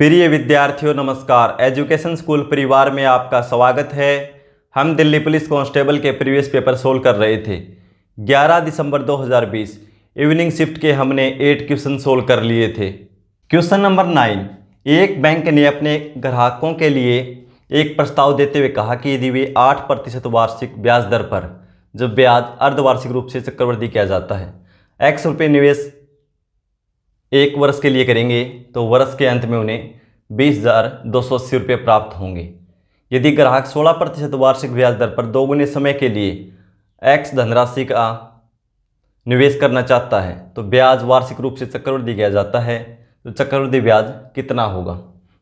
प्रिय विद्यार्थियों नमस्कार। एजुकेशन स्कूल परिवार में आपका स्वागत है। हम दिल्ली पुलिस कांस्टेबल के प्रीवियस पेपर सोल्व कर रहे थे। 11 दिसंबर 2020 इवनिंग शिफ्ट के हमने 8 क्वेश्चन सोल्व कर लिए थे। क्वेश्चन नंबर 9, एक बैंक ने अपने ग्राहकों के लिए एक प्रस्ताव देते हुए कहा कि यदि वे 8% वार्षिक ब्याज दर पर जब ब्याज अर्धवार्षिक रूप से चक्रवृद्धि किया जाता है x रुपये निवेश 1 वर्ष के लिए करेंगे तो वर्ष के अंत में उन्हें 20,280 रुपये प्राप्त होंगे। यदि ग्राहक 16% वार्षिक ब्याज दर पर 2 गुने समय के लिए x धनराशि का निवेश करना चाहता है तो ब्याज वार्षिक रूप से चक्रवृद्धि किया जाता है तो चक्रवृद्धि ब्याज कितना होगा।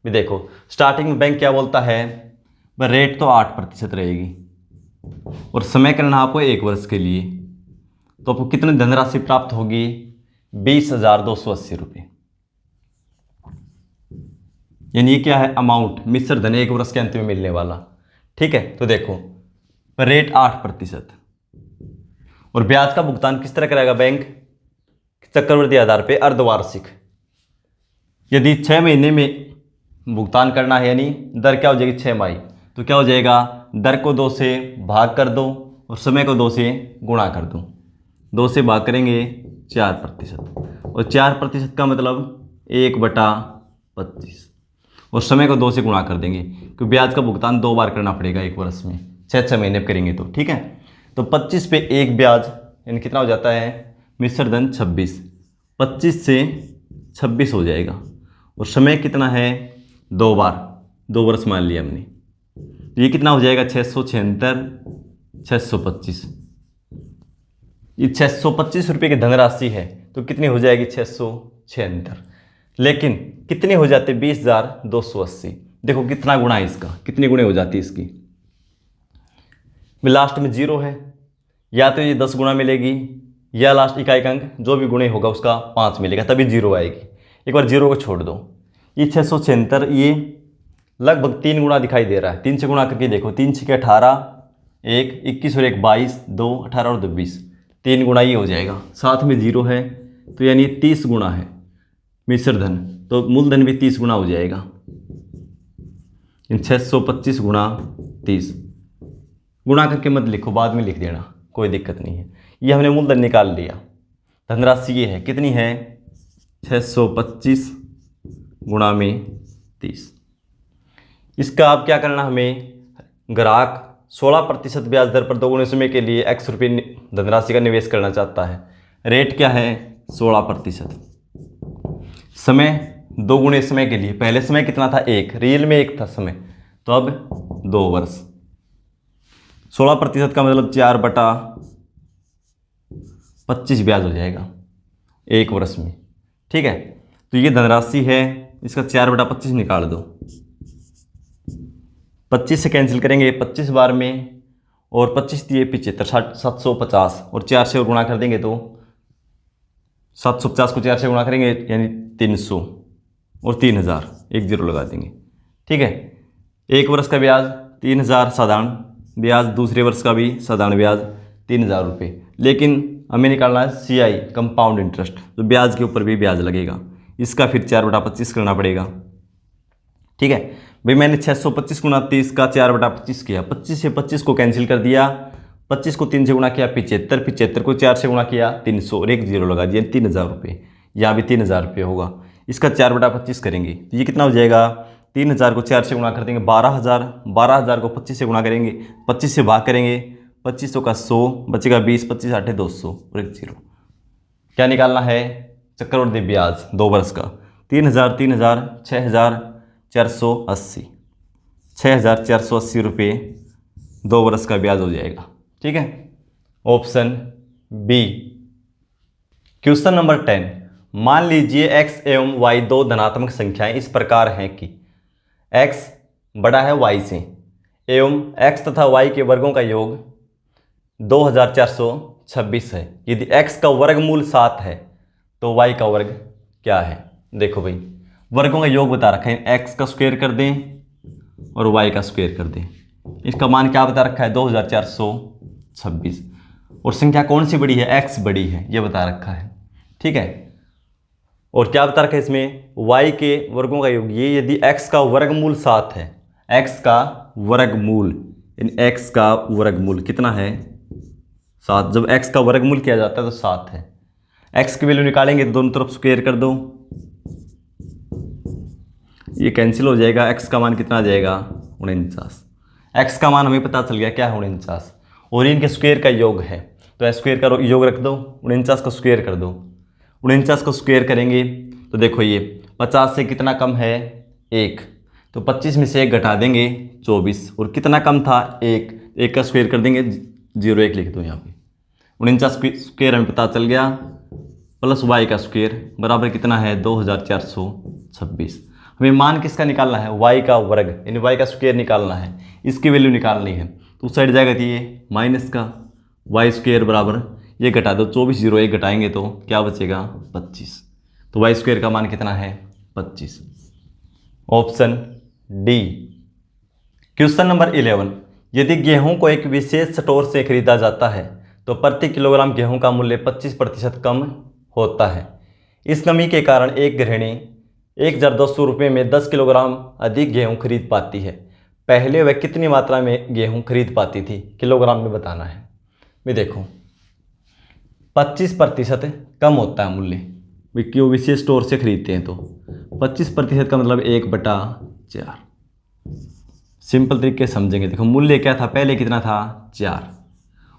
भी देखो, स्टार्टिंग में बैंक क्या बोलता है, रेट तो 8% रहेगी और समय करना आपको 1 वर्ष के लिए, तो आपको कितनी धनराशि प्राप्त होगी, 20,280 रुपये। यानी ये क्या है, अमाउंट, मिश्र धन 1 वर्ष के अंत में मिलने वाला। ठीक है, तो देखो रेट 8% और ब्याज का भुगतान किस तरह करेगा बैंक, चक्रवृद्धि आधार पे अर्धवार्षिक। यदि 6 महीने में भुगतान करना है यानी दर क्या हो जाएगी 6 माही, तो क्या हो जाएगा, दर को 2 से भाग कर दो और समय को 2 से गुणा कर दो। 2 से भाग करेंगे 4% और 4% का मतलब 1/25 और समय को 2 से गुणा कर देंगे क्योंकि ब्याज का भुगतान 2 बार करना पड़ेगा 1 वर्ष में, 6 महीने करेंगे तो। ठीक है, तो 25 पे 1 ब्याज यानी कितना हो जाता है, मिश्र धन 26, 25 से 26 हो जाएगा और समय कितना है, 2 बार, 2 वर्ष मान लिया हमने, तो ये कितना हो जाएगा, 676, 625। ये 625 रुपये की धनराशि है तो कितनी हो जाएगी, 676। लेकिन कितनी हो जाती है, 20,280। देखो कितना गुणा है इसका, कितनी गुणे हो जाती है इसकी, लास्ट में 0 है, या तो ये 10 गुणा मिलेगी या लास्ट इकाई का अंक जो भी गुणे होगा उसका 5 मिलेगा तभी 0 आएगी। एक बार 0 को छोड़ दो, ये 676 ये लगभग 3 गुणा दिखाई दे रहा है। 3 से गुणा करके देखो, 3 6 18, 1 21 और 1 22, 2 18 और 2 20, 3 गुणा ये हो जाएगा, साथ में 0 है तो यानी 30 गुणा है मिश्र धन, तो मूलधन भी 30 गुणा हो जाएगा। 625 गुणा 30, गुणा करके मत लिखो, बाद में लिख देना, कोई दिक्कत नहीं है। ये हमने मूलधन निकाल लिया, धनराशि ये है, कितनी है, 625 गुणा में 30। इसका अब क्या करना, हमें ग्राहक 16% ब्याज दर पर 2 गुने समय के लिए x रुपये धनराशि का निवेश करना चाहता है। रेट क्या है, 16%। समय 2 गुने समय के लिए, पहले समय कितना था, 1, रियल में 1 था समय, तो अब 2 वर्ष। 16% का मतलब 4/25 ब्याज हो जाएगा 1 वर्ष में। ठीक है, तो ये धनराशि है, इसका 4/25 निकाल दो, 25 से कैंसिल करेंगे 25 बार में और 25 दिए 75, 750 और 4 से और गुणा कर देंगे तो 750 को 4 से गुणा करेंगे यानी 300 और 3000, 1 0 लगा देंगे। ठीक है, 1 वर्ष का ब्याज 3000 साधारण ब्याज, दूसरे वर्ष का भी साधारण ब्याज 3000 रुपये, लेकिन हमें निकालना है CI कंपाउंड इंटरेस्ट, तो ब्याज के ऊपर भी ब्याज लगेगा, इसका फिर 4/25 करना पड़ेगा। ठीक है भाई, मैंने 625 गुणा 30 का 4/25 किया, 25 से 25 को कैंसिल कर दिया, 25 को 3 से गुणा किया 75, 75 को 4 से गुणा किया 300 और 1 0 लगा दिया, 3000 रुपये, या भी 3000 रुपये होगा। इसका 4/25 करेंगे तो ये कितना हो जाएगा, 3000 को 4 से गुणा कर देंगे 12,000, 12,000 को 25 से गुणा करेंगे, 25 से भाग करेंगे, 2500 का 100 बचेगा 20, 25 8 200 और 1 0। क्या निकालना है, चक्रवृद्धि ब्याज 2 वर्ष का, 3000 3000 6,480, 6,480 रुपये 2 वर्ष का ब्याज हो जाएगा। ठीक है, ऑप्शन बी। क्वेश्चन नंबर 10, मान लीजिए x एवं y 2 धनात्मक संख्याएं इस प्रकार हैं कि x बड़ा है y से एवं x तथा y के वर्गों का योग 2426 है। यदि x का वर्गमूल 7 है तो y का वर्ग क्या है। देखो भाई, वर्गों का योग बता रखा है, x का स्क्वायर कर दें और y का स्क्वायर कर दें। इसका मान क्या बता रखा है, 2426, और संख्या कौन सी बड़ी है, x बड़ी है, ये बता रखा है। ठीक है, और क्या बता रखा है इसमें, y के वर्गों का योग, ये यदि x का वर्गमूल 7 है, x का वर्गमूल, इन x का वर्गमूल कितना है 7, जब x का वर्गमूल किया जाता है तो 7 है। x की वैल्यू निकालेंगे तो दोनों तरफ स्क्वायर कर दो, ये कैंसिल हो जाएगा, x का मान कितना आ जाएगा 49, x का मान हमें पता चल गया क्या है 49, और इनके स्क्वायर का योग है तो स्क्वायर का योग रख दो, 49 का स्क्वायर कर दो, 49 का स्क्वायर करेंगे तो देखो ये 50 से कितना कम है 1, तो 25 में से 1 घटा देंगे 24, और कितना कम था 1 का स्क्वायर कर देंगे 0 1 लिख दो यहाँ पे, 49 स्क्वायर हमें पता चल गया, प्लस y का स्क्वायर बराबर कितना है 2426। हमें मान किसका निकालना है, y का वर्ग यानी y का स्क्वायर निकालना है, इसकी वैल्यू निकालनी है, तो उस साइड जाएगा तो ये माइनस का y स्क्वायर बराबर ये घटा दो, 24 0 1 घटाएंगे तो क्या बचेगा 25, तो y स्क्वायर का मान कितना है 25। Option D. क्वेश्चन नंबर 11, यदि गेहूं को एक विशेष स्टोर से खरीदा जाता है तो प्रति किलोग्राम गेहूं का मूल्य 25% कम होता है। इस कमी के कारण एक गृहिणी 1200 रुपये में 10 किलोग्राम अधिक गेहूं खरीद पाती है। पहले वह कितनी मात्रा में गेहूं खरीद पाती थी, किलोग्राम में बताना है। भी देखो 25% कम होता है मूल्य, भाई क्यों विशेष स्टोर से खरीदते हैं तो 25% का मतलब 1/4। सिंपल तरीके से समझेंगे, देखो मूल्य क्या था पहले, कितना था 4,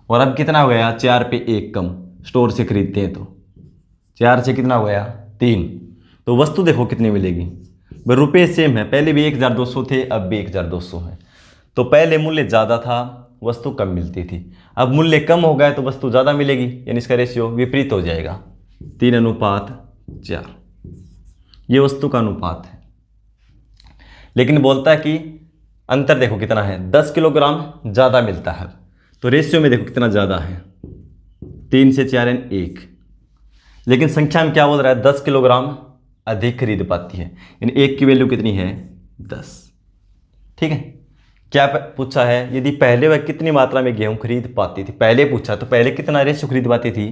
और अब कितना हो गया 4 पे 1 कम, स्टोर से खरीदते हैं तो 4 से कितना हो गया 3, तो वस्तु देखो कितनी मिलेगी, भाई रुपये सेम है, पहले भी 1200 थे अब भी 1200 है, तो पहले मूल्य ज़्यादा था वस्तु कम मिलती थी, अब मूल्य कम हो गया तो वस्तु ज़्यादा मिलेगी, यानी इसका रेशियो विपरीत हो जाएगा 3:4, ये वस्तु का अनुपात है। लेकिन बोलता है कि अंतर देखो कितना है, 10 किलोग्राम ज़्यादा मिलता है, तो रेशियो में देखो कितना ज़्यादा है 3 से 4 1, लेकिन संख्या में क्या बोल रहा है 10 किलोग्राम अधिक खरीद पाती है, यानी 1 की वैल्यू कितनी है 10। ठीक है, क्या पूछा है, यदि पहले वह कितनी मात्रा में गेहूं खरीद पाती थी, पहले पूछा तो पहले कितना रेशियो खरीद पाती थी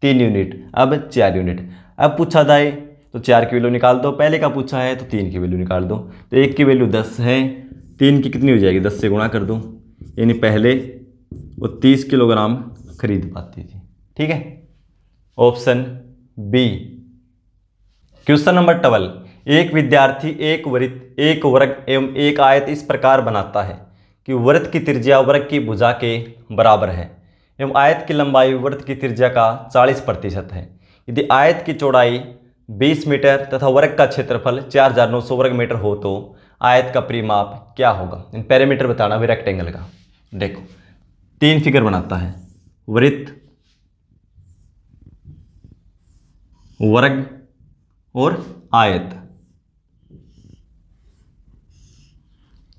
3 यूनिट, अब 4 यूनिट, अब पूछा जाए तो 4 की वैल्यू निकाल दो, पहले का पूछा है तो 3 की वैल्यू निकाल दो, तो 1 की वैल्यू 10 है, 3 की कितनी हो जाएगी 10 से गुणा कर दो, यानी पहले वो 30 किलोग्राम खरीद पाती थी। ठीक है, ऑप्शन बी। क्वेश्चन नंबर 12, एक विद्यार्थी एक वृत्त, एक वर्ग एवं एक आयत इस प्रकार बनाता है कि वृत्त की त्रिज्या वर्ग की भुजा के बराबर है एवं आयत की लंबाई वृत्त की त्रिज्या का 40% है। यदि आयत की चौड़ाई 20 मीटर तथा वर्ग का क्षेत्रफल 4900 वर्ग मीटर हो तो आयत का परिमाप क्या होगा। इन पैरामीटर बताना भी रेक्टेंगल का। देखो 3 फिगर बनाता है, वृत्त, वर्ग और आयत।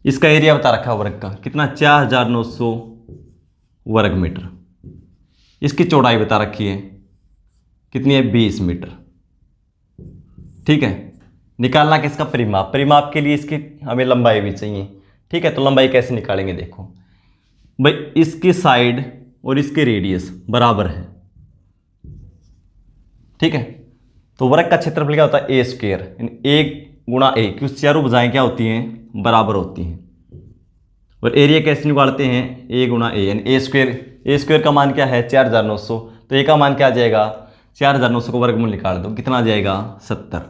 इसका एरिया बता रखा है वर्ग का कितना 4900 वर्ग मीटर। इसकी चौड़ाई बता रखी है कितनी है 20 मीटर। ठीक है, निकालना किसका परिमाप, परिमाप के लिए इसकी हमें लंबाई भी चाहिए। ठीक है, तो लंबाई कैसे निकालेंगे, देखो भाई इसकी साइड और इसके रेडियस बराबर है। ठीक है, तो वर्ग का क्षेत्रफल क्या होता है ए स्क्वायर, ए गुणा ए, क्योंकि चारों भुजाएं क्या होती हैं बराबर होती हैं। और एरिया कैसे निकालते हैं ए गुणा ए, यानी ए स्क्वायर का मान क्या है 4900, तो ए का मान क्या आ जाएगा 4900 को वर्गमूल निकाल दो, कितना आ जाएगा 70।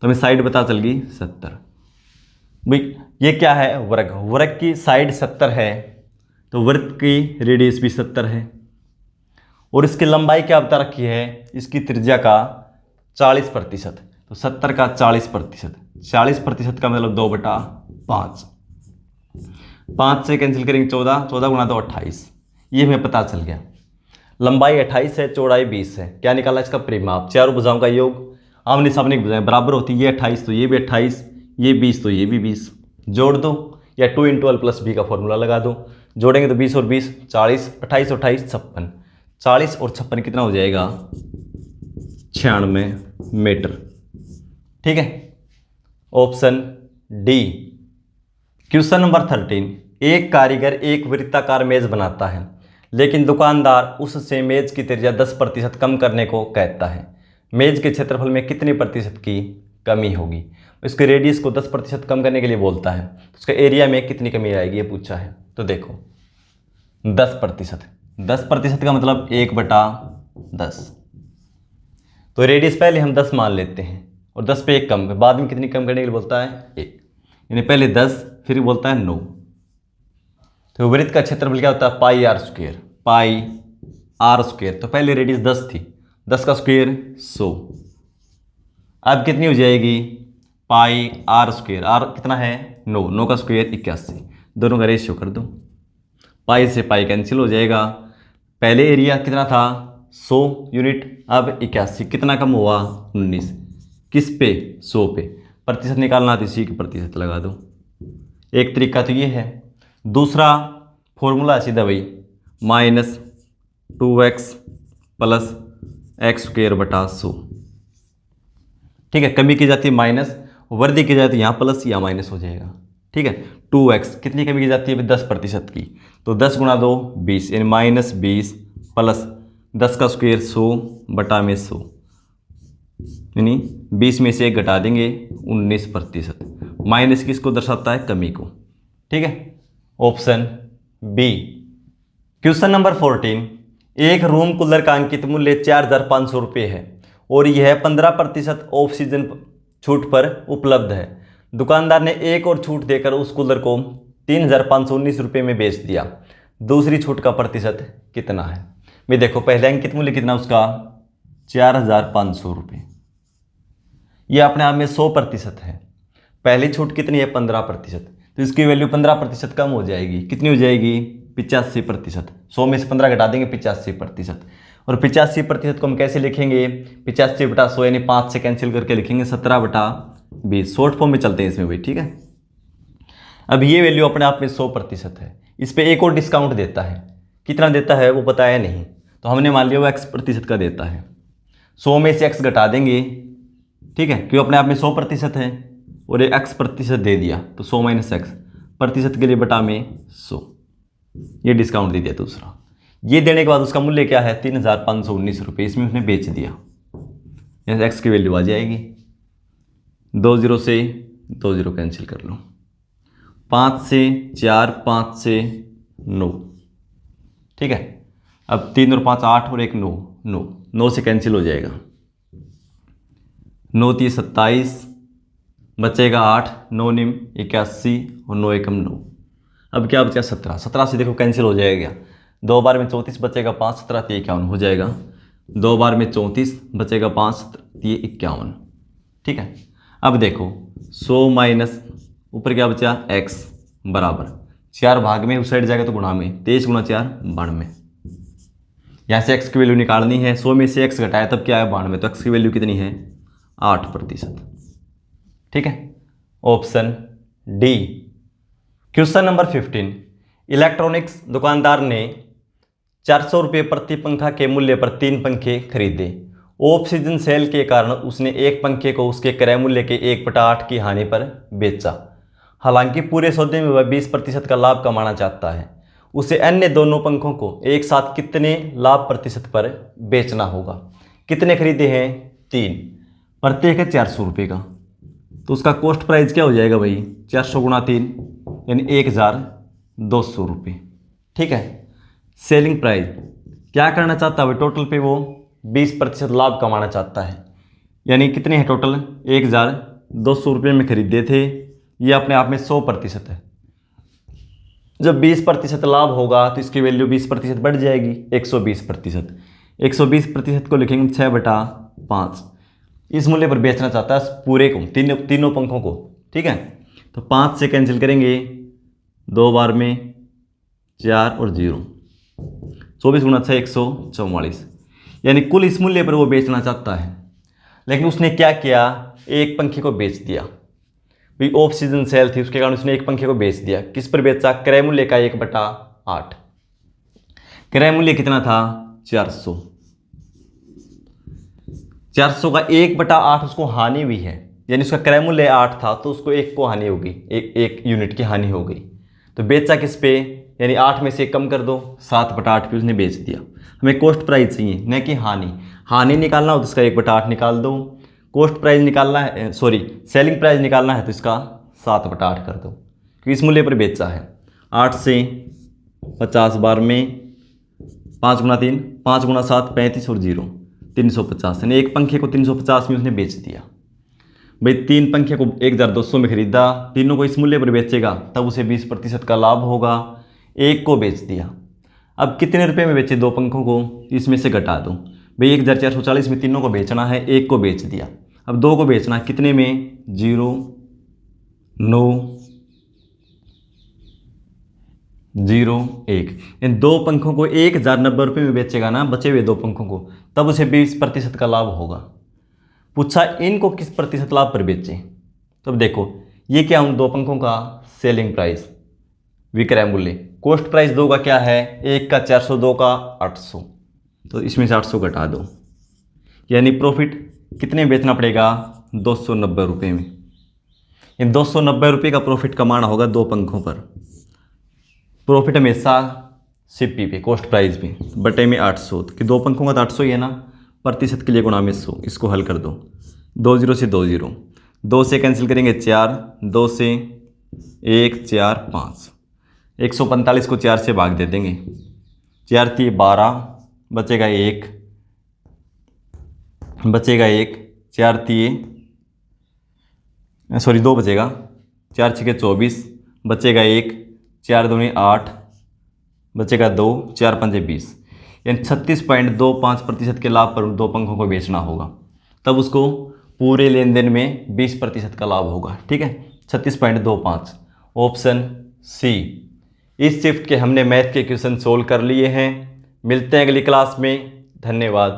तो हमें साइड पता चल गई 70। भाई ये क्या है वर्ग, वर्ग की साइड 70 है तो वृत्त की रेडियस भी 70 है। और इसकी लंबाई क्या बता रखी है, इसकी त्रिज्या का 40%, तो 70 का 40%, 40% का मतलब 2/5, 5 से कैंसिल करेंगे 14, 14 गुणा 2 28, ये हमें पता चल गया। लंबाई 28 है, चौड़ाई 20 है, क्या निकाला इसका परिमाप, चारों भुजाओं का योग, आमने सामने की भुजाएं बराबर होती है, ये 28 तो ये भी 28, ये 20 तो ये भी 20, जोड़ दो या 2 × l + b का फॉर्मूला लगा दो, जोड़ेंगे तो 20 और 20 40, 28 और 28 56, 40 और 56 कितना हो जाएगा 96 मीटर। ठीक है, ऑप्शन डी। क्वेश्चन नंबर 13, एक कारीगर एक वृत्ताकार मेज बनाता है लेकिन दुकानदार उससे मेज की त्रिज्या 10% कम करने को कहता है। मेज के क्षेत्रफल में कितने प्रतिशत की कमी होगी। इसके रेडियस को 10% कम करने के लिए बोलता है, तो उसका एरिया में कितनी कमी आएगी ये पूछा है। तो देखो 10%, 10% का मतलब 1/10। तो रेडियस पहले हम 10 मान लेते हैं और 10 पे 1 कम, बाद में कितनी कम करने के लिए बोलता है 1, यानी पहले 10 फिर बोलता है 9। तो वृत्त का क्षेत्रफल क्या होता है πr², πr²। तो पहले रेडियस 10 थी, 10 का स्क्वायर 100, अब कितनी हो जाएगी πr², r कितना है 9, 9 का स्क्वायर 81, दोनों का रेशियो कर दो, पाई से पाई कैंसिल हो जाएगा। पहले एरिया कितना था 100 यूनिट, अब 81, कितना कम हुआ 19, किस पे 100 पे। प्रतिशत निकालना तो इसी के प्रतिशत लगा दो, एक तरीका तो ये है। दूसरा फॉर्मूला सीधा भाई -2x + x²/100, ठीक है। कमी की जाती है माइनस, वृद्धि की जाती है यहाँ प्लस या माइनस हो जाएगा, ठीक है। 2x कितनी कमी की जाती है 10% की, तो 10 × 2 20, यानी -20 प्लस 10 का स्क्वायर 100/100, यानी 20 में से 1 घटा देंगे 19%। माइनस किसको दर्शाता है कमी को, ठीक है। Option B. क्वेश्चन नंबर 14, एक रूम कूलर का अंकित मूल्य 4500 रुपये है और यह 15% ऑफ सीजन छूट पर उपलब्ध है। दुकानदार ने एक और छूट देकर उस कूलर को 3519 रुपये में बेच दिया, दूसरी छूट का प्रतिशत कितना है। मैं देखो पहले अंकित मूल्य कितना उसका 4500 रुपये, यह अपने आप में 100% है। पहली छूट कितनी है 15%, तो इसकी वैल्यू 15% कम हो जाएगी, कितनी हो जाएगी 85%। 100 में से 15 घटा देंगे 85%, और 85% को हम कैसे लिखेंगे 85/100, यानी 5 से कैंसिल करके लिखेंगे 17/20। शॉर्ट फॉर्म में चलते हैं इसमें भाई, ठीक है। अब ये वैल्यू अपने आप में 100% है, इस पर एक और डिस्काउंट देता है, कितना देता है वो बताया नहीं, तो हमने मान लिया वो x% का देता है। 100 में से x घटा देंगे, ठीक है, क्यों अपने आप में 100% है और ये x% दे दिया, तो 100 - x प्रतिशत के लिए बटा में 100, ये डिस्काउंट दे दिया। दूसरा ये देने के बाद उसका मूल्य क्या है 3519 रुपये, इसमें उसने बेच दिया, यहाँ x की वैल्यू आ जाएगी। 2 0 से 2 0 कैंसिल कर लो, 5 से 4, 5 से 9, ठीक है। अब 3 और 5 8 और 1 9, 9 9 से कैंसिल हो जाएगा, 9 3 27, बचेगा 8, 9 9 81 और 9 1 9। अब क्या बचा 17, 17 से देखो कैंसिल हो जाएगा, 2 बार में 34 बचेगा 5, 17 3 51 हो जाएगा, 2 बार में 34 बचेगा 5, 3 51, ठीक है। अब देखो 100 माइनस ऊपर क्या बचा x बराबर 4 भाग में, उस साइड जाएगा तो गुणा में, 23 × 4 92। यहाँ से x की वैल्यू निकालनी है, 100 में से x घटाया तब क्या है 92, तो x की वैल्यू कितनी है 8%, ठीक है। Option D. Question number 15, electronics दुकानदार ने 400 रुपये प्रति पंखा के मूल्य पर 3 पंखे खरीदे। ऑफ सीजन सेल के कारण उसने एक पंखे को उसके क्रय मूल्य के 1/8 की हानि पर बेचा। हालांकि पूरे सौदे में वह 20% का लाभ कमाना चाहता है, उसे अन्य दोनों पंखों को एक साथ कितने लाभ प्रतिशत पर बेचना होगा। कितने खरीदे हैं 3, प्रत्येक है 400 रुपये का, तो उसका कॉस्ट प्राइस क्या हो जाएगा भाई 400 × 3 यानी 1200 रुपये, ठीक है। सेलिंग प्राइस क्या करना चाहता है भाई, टोटल पे वो 20% लाभ कमाना चाहता है, यानी कितने हैं टोटल 1200 रुपये में खरीदे थे, ये अपने आप में 100% है। जब 20% लाभ होगा तो इसकी वैल्यू 20% बढ़ जाएगी 120%। 120% को लिखेंगे 6/5, इस मूल्य पर बेचना चाहता है पूरे को, तीनों पंखों को, ठीक है। तो 5 से कैंसिल करेंगे, 2 बार में 4 और 0, 24 × 6 144, यानी कुल इस मूल्य पर वो बेचना चाहता है। लेकिन उसने क्या किया, एक पंखे को बेच दिया भाई, ऑफ सीजन सेल थी उसके कारण उसने एक पंखे को बेच दिया। किस पर बेचा, क्रय मूल्य का 1/8। क्रय मूल्य कितना था 400, 400 का 1/8 उसको हानि हुई है, यानी उसका क्रय मूल्य 8 था तो उसको 1 को हानि होगी, एक यूनिट की हानि हो गई। तो बेचा किस पे, यानी 8 में से कम कर दो, 7/8 पे उसने बेच दिया। हमें कॉस्ट प्राइस चाहिए न कि हानि। हानि निकालना हो तो इसका 1/8 निकाल दो, कॉस्ट प्राइस निकालना है, सॉरी सेलिंग प्राइस निकालना है तो इसका 7/8 कर दो, क्योंकि इस मूल्य पर बेचा है। 8 से 50 बार में 5 गुना 3, 5 गुना 7 35 और 0 350, यानी एक पंखे को 350 में उसने बेच दिया। भाई 3 पंखे को 1200 में खरीदा, तीनों को इस मूल्य पर बेचेगा तब उसे 20% का लाभ होगा। एक को बेच दिया, अब कितने रुपए में बेचे 2 पंखों को, इसमें से घटा दो। भाई 1440 में तीनों को बेचना है, एक को बेच दिया, अब 2 को बेचना है, कितने में 0 9 0 1, इन 2 पंखों को 1090 रुपये में बेचेगा ना बचे हुए 2 पंखों को, तब उसे 20% का लाभ होगा। पूछा इनको किस प्रतिशत लाभ पर बेचें, तो अब देखो ये क्या, उन 2 पंखों का सेलिंग प्राइस विक्रय मूल्य, कॉस्ट प्राइस 2 का क्या है, एक का 400, 2 का 800, तो इसमें से 800 घटा दो, यानी प्रॉफिट कितने में बेचना पड़ेगा 290 रुपये में। इन 290 रुपये का प्रॉफिट कमाना होगा 2 पंखों पर। प्रॉफिट हमेशा सीपी पे, कॉस्ट प्राइस पे, बटे में 800, कि 2 पंखों का तो 800 ही है ना, प्रतिशत के लिए गुणा में 100, इसको हल कर दो। 2 0 से 2 0, 2 से कैंसिल करेंगे 4, 2 से 1 4 5, 145 को 4 से भाग दे देंगे, 4 3 12, बचेगा 1, 4 3 सॉरी 2 बचेगा, 4 6 24, बचेगा 1, 4 दूनी 8, बचेगा 2, 4 5 20, यानी 36.25% के लाभ पर 2 पंखों को बेचना होगा, तब उसको पूरे लेन देन में 20% का लाभ होगा। ठीक है, 36.25, ऑप्शन सी। इस शिफ्ट के हमने मैथ के क्वेश्चन सोल्व कर लिए हैं। मिलते हैं अगली क्लास में, धन्यवाद।